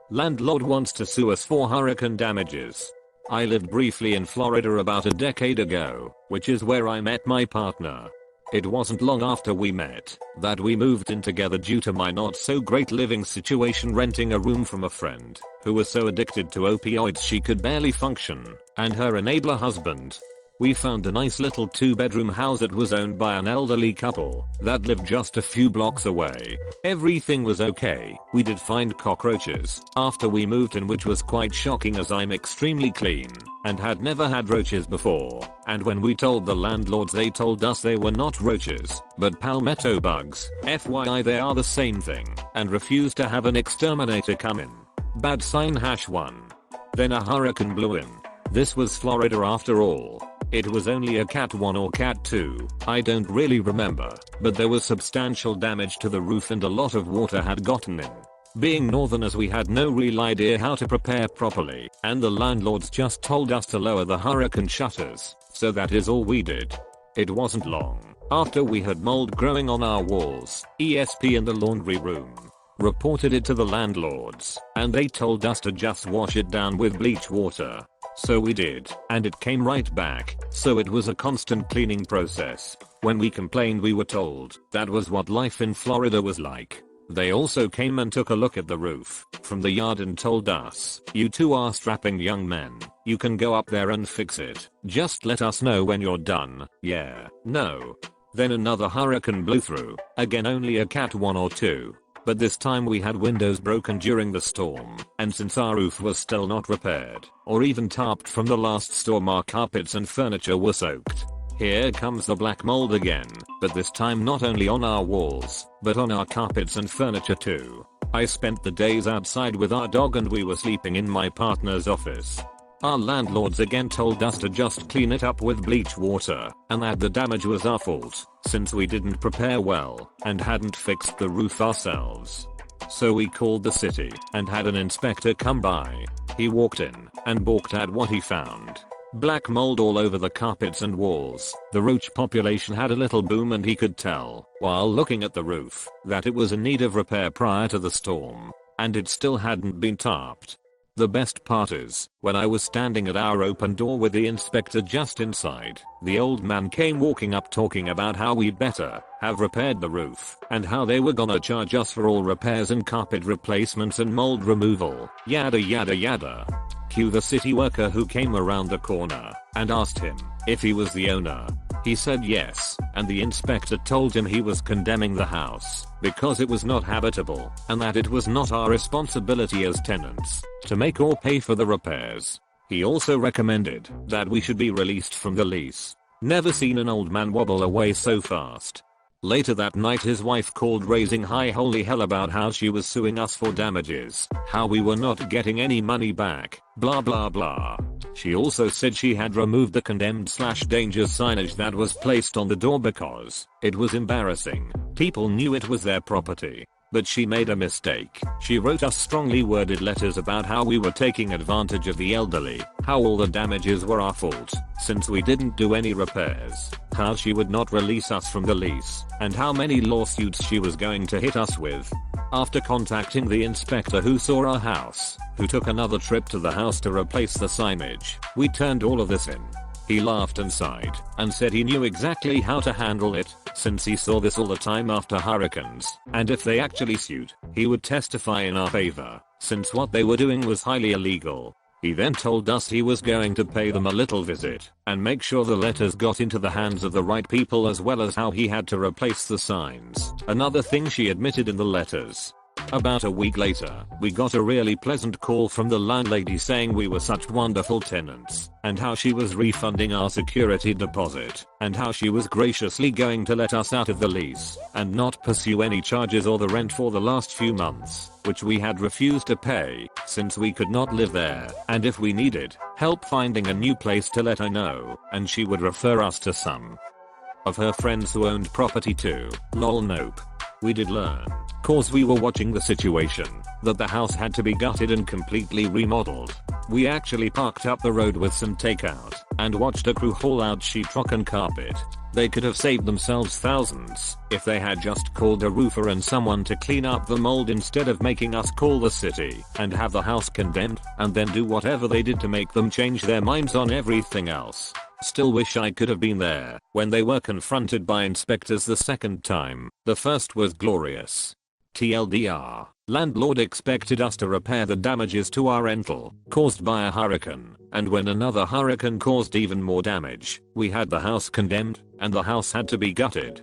Landlord wants to sue us for hurricane damages. I lived briefly in Florida about a decade ago, which is where I met my partner. It wasn't long after we met that we moved in together due to my not so great living situation, renting a room from a friend who was so addicted to opioids she could barely function, and her enabler husband. We found a nice little 2-bedroom house that was owned by an elderly couple that lived just a few blocks away. Everything was okay. We did find cockroaches after we moved in, which was quite shocking as I'm extremely clean and had never had roaches before. And when we told the landlords, they told us they were not roaches but palmetto bugs. FYI, they are the same thing, and refused to have an exterminator come in. Bad sign #1. Then a hurricane blew in. This was Florida after all. It was only a Cat 1 or Cat 2, I don't really remember, but there was substantial damage to the roof and a lot of water had gotten in. Being northerners, we had no real idea how to prepare properly, and the landlords just told us to lower the hurricane shutters, so that is all we did. It wasn't long after we had mold growing on our walls. ESP in the laundry room reported it to the landlords, and they told us to just wash it down with bleach water. So we did, and it came right back, so it was a constant cleaning process. When we complained, we were told that was what life in Florida was like. They also came and took a look at the roof from the yard and told us, "You two are strapping young men, you can go up there and fix it. Just let us know when you're done." Yeah, no. Then another hurricane blew through, again only a Cat 1 or 2. But this time we had windows broken during the storm, and since our roof was still not repaired or even tarped from the last storm, our carpets and furniture were soaked. Here comes the black mold again, but this time not only on our walls, but on our carpets and furniture too. I spent the days outside with our dog and we were sleeping in my partner's office. Our landlords again told us to just clean it up with bleach water, and that the damage was our fault, since we didn't prepare well and hadn't fixed the roof ourselves. So we called the city and had an inspector come by. He walked in and balked at what he found. Black mold all over the carpets and walls. The roach population had a little boom, and he could tell, while looking at the roof, that it was in need of repair prior to the storm, and it still hadn't been tarped. The best part is, when I was standing at our open door with the inspector just inside, the old man came walking up talking about how we'd better have repaired the roof and how they were gonna charge us for all repairs and carpet replacements and mold removal, yada yada yada. Cue the city worker who came around the corner and asked him if he was the owner. He said yes, and the inspector told him he was condemning the house because it was not habitable and that it was not our responsibility as tenants to make or pay for the repairs. He also recommended that we should be released from the lease. Never seen an old man wobble away so fast. Later that night, his wife called raising high holy hell about how she was suing us for damages, how we were not getting any money back, blah blah blah. She also said she had removed the condemned/danger signage that was placed on the door because it was embarrassing. People knew it was their property. But she made a mistake. She wrote us strongly worded letters about how we were taking advantage of the elderly, how all the damages were our fault since we didn't do any repairs, how she would not release us from the lease, and how many lawsuits she was going to hit us with. After contacting the inspector who saw our house, who took another trip to the house to replace the signage, we turned all of this in. He laughed and sighed and said he knew exactly how to handle it since he saw this all the time after hurricanes, and if they actually sued, he would testify in our favor since what they were doing was highly illegal. He then told us he was going to pay them a little visit and make sure the letters got into the hands of the right people, as well as how he had to replace the signs, another thing she admitted in the letters. About a week later, we got a really pleasant call from the landlady saying we were such wonderful tenants, and how she was refunding our security deposit, and how she was graciously going to let us out of the lease, and not pursue any charges or the rent for the last few months, which we had refused to pay, since we could not live there, and if we needed help finding a new place to let her know, and she would refer us to some of her friends who owned property too. Lol, nope. We did learn, cause we were watching the situation, that the house had to be gutted and completely remodeled. We actually parked up the road with some takeout and watched a crew haul out sheetrock and carpet. They could have saved themselves thousands if they had just called a roofer and someone to clean up the mold instead of making us call the city and have the house condemned and then do whatever they did to make them change their minds on everything else. Still wish I could have been there when they were confronted by inspectors the second time. The first was glorious. TLDR, landlord expected us to repair the damages to our rental caused by a hurricane, and when another hurricane caused even more damage, we had the house condemned and the house had to be gutted.